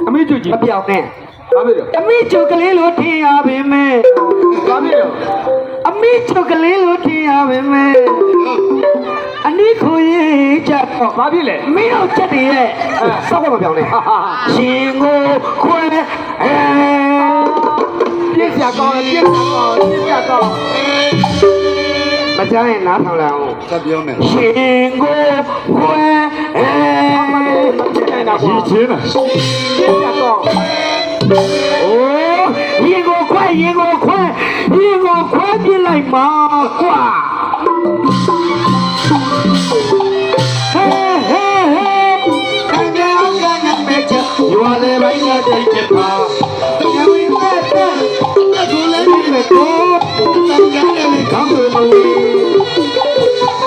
အမေကျူကြီး မပြောင်းနဲ့ ဘာဖြစ်လို့ အမိချုပ်ကလေးလို့ထင်ရပါမယ် ဘာဖြစ်လို့ အမိချုပ်ကလေးလို့ထင်ရပါမယ်အနိခွေချက်တော့ ဘာဖြစ်လဲ မင်းတို့ချက်တည်းရဲ့စောက်မပြောင်းနဲ့ရှင်ကိုခွဲပြည့်စရာကောင်းတယ်ပြည့်စရာကောင်းပြည့်စရာကောင်း မကြားရင်နားထောင်လိုက်အောင် ဆက်ပြောမယ် ရှင်ကိုခွဲ မဖြစ်နိုင်တာကွာ ချင်းလား ပြည့်စရာကောင်း โอ้ရင်ကိုခွဲရင်ကိုခွဲပြလိုက်မှာကွာဟဲဟဲဟဲခံရအောင်ကနမဲချရွာလေဘိုင်းကတိတ်ချပါညဝင်းမဲ့တဲ့ကိုလည်းဒီမဲ့ကိုတန်ကြတယ်လေကောင်းလို့မဝေး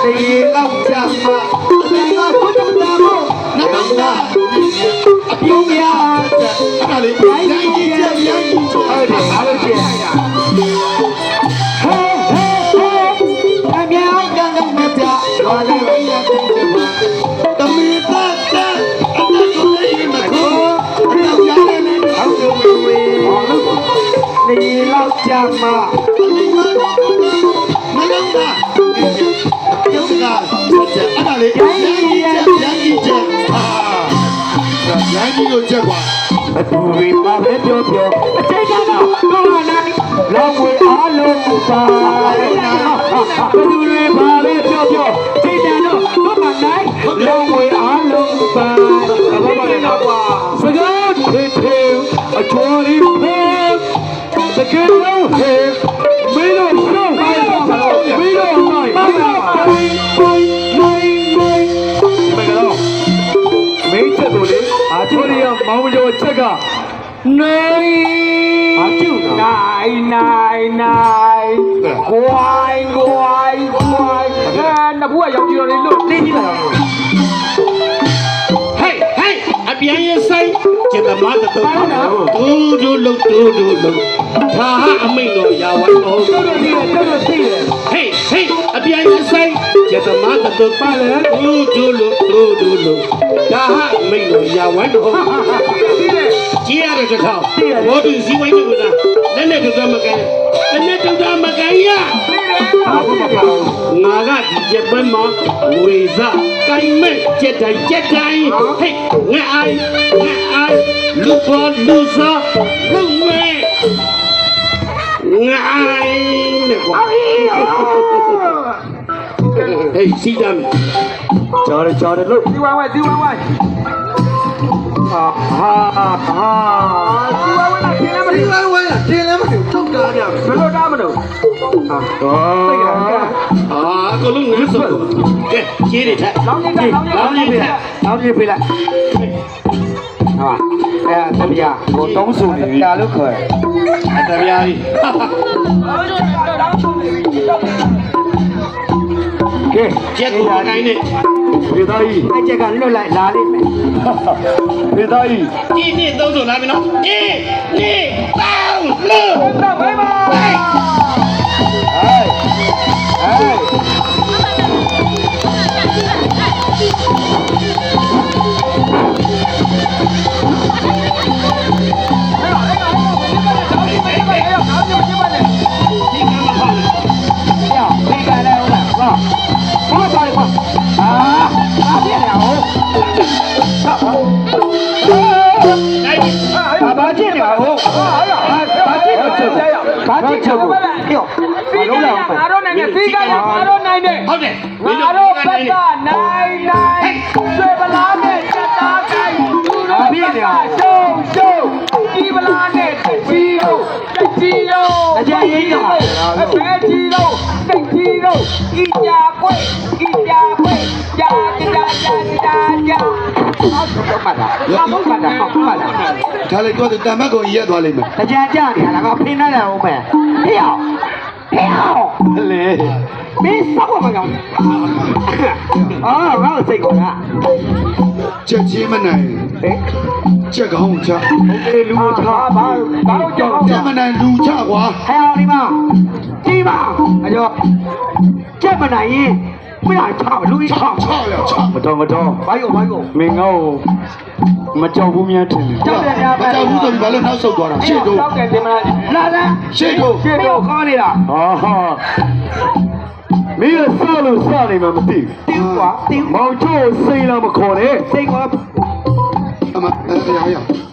တေလောက်ချမှာတေကဘုဒ္ဓတာမို့နတ်တော်အပြုံးရအဲ့ဒါလေးရိုင်းကြီးချက်ရိုင်းကြီးဟုတ်တယ်အားလို့ကျဟဲဟဲဟဲအမြောက်ကလည်းမပြရွာလေးဘိုင်းကတိတ်ချပါတမီပတ်တဲ့အတကိုလေးမကိုအတောက်ရတယ်လေအောက်လို့ဝေးဟောလို့တေလောက်ချမှာမလုံးတာကျုပ်ကချက်အဲ့ဒါလေးရန်ကြီးချက်ဟာရန်ကြီးကိုချက်ကွာ ဘသူတွေပါပဲပြောပြောအချိန်ကတော့တော့နိုင်လောင်းဝေအားလုံးပါဘသူတွေပါပဲပြောပြောအချိန်ကတော့တော့နိုင်လောင်းဝေအားလုံးပါဘာပါလဲတော့ကွာစကားထေထေအချော်ရီဖေးတကယ်လို့ဟဲ့မင်းတို့ရှောင်းပါတော့မင်းတို့နိုင်မင်းတို့မင်းချက်တို့လေအာချိုရီယာမောင်ကျော်ချက်ကနိုင်အာကျူနိုင်ဂွိုင်းနဘူးကရောက်ကြတော့လေလို့ တင်းကြီးလာတော့ ဟေးအပြန်ရင်ဆိုင်ကျတဲ့မတ်တော့ဒူလုံးဒါဟာအမိတ်တော်ရာဝိုင်းတော် တို့သိတယ်ဟေးအပြန်ရင်ဆိုင်ကျတဲ့မတ်တော့ပါလေဒူလုံးဒါဟာအမိတ်တော်ရာဝိုင်းတော်ကြည့်ရတဲ့တစ်ထောင်ဘောတူစီဝိုင်းလို့ကလည်းနဲ့တော့မကန်လည်းတော့မကန်ရ ဘာဖြစ်လဲ ငါကဒီချက်ပွဲမှာဝေစားကိုင်းမဲ့ချက်တိုင်းဟဲ့ငါအိုင်လူပေါ်လူစားလူမဲ့ငါအိုင်နဲ့ကွာဟေးစီးကြမယ် ကြော်တယ်လို့ ဒီဝိုင်းဟာစီဝိုင်းလာကျင်းလည်းမသိထုတ်တာညဘယ်လိုတားမလို့ သိကြလား ကိုလုံးငါဆိုကဲရှင်းနေတယ် လောင်းနေတယ်လောင်းနေတယ် နောက်ပြေးပေးလိုက်ဟာတပြားဟိုတုံးစုနေပြီဒါလို့ခေါ် အတပြားကြီး ကဲ ချက်ကိုနိုင်နေ ဖေသားကြီးအချက်ကလွတ်လိုက်လာလိမ့်မယ်ဖေသားကြီး ဒီနေ့သုံးဆိုလာပြီနော်ဒီနေ့တောင်းလို့ တော့ဘယ်မှာ ဟဲ့ဒီကမှာပါလေ ပြောင်းဖေးကြတယ်ဟုတ်လားဘာပါလဲကွာဘာဖြစ်လဲဟုတ် နိုင်ပြီ ဘာဖြစ်လဲဟုတ်ဘာဖြစ်လို့ချက်ဘာဖြစ်ချက်ကိုပြော စီးကငါတို့နိုင်တယ်စီးကငါတို့နိုင်တယ် ဟုတ်တယ် ငါတို့ဘက်ကနိုင်ဆွေပလားနဲ့စက်သားကိုင်းသူတို့ဘက်ကရှုံဒီပလားနဲ့ကြီးတို့ကြီးတို့အဖဲကြီးတို့စိတ်ကြီးတို့ဤကြာကွဲကြာအောက်တော့မှတ်တာဘာမှမမှတ်တာဟုတ်မှတ်တာ ဒါလည်းတော့တမတ်ကိုရက်သွားလိမ့်မယ် တကြကြနေလားငါဖိနေတယ်ဟုတ်မယ်ဟေ့လေမင်းစောက်မကောင်းငါ့စိတ်ကောက ချက်ချင်းမနိုင် ဟဲ့ ချက်ကောင်းချ အေးလူချဘာလို့ကြောက် ချက်မနိုင်လူချကွာ ဟဲ့ဒီမှာအကျော်ချက်မနိုင်ရင်不要唱，录一唱，唱了唱， မတော်မတော် 还有还有， မင်းငါ့ကိုမကြောက်ဘူးများထင်တယ် 叫人家我叫吴总，把那手断了，谢交头，给你们了，来来，谢头，这个我考你了， ဟာဟာမင်းကစားလို့စားနေမှမသိ 丢我丢 ဘူးမောင်ချိုးစိတ်လာမခေါ်နဲ့ 这个。干嘛？哎呀呀！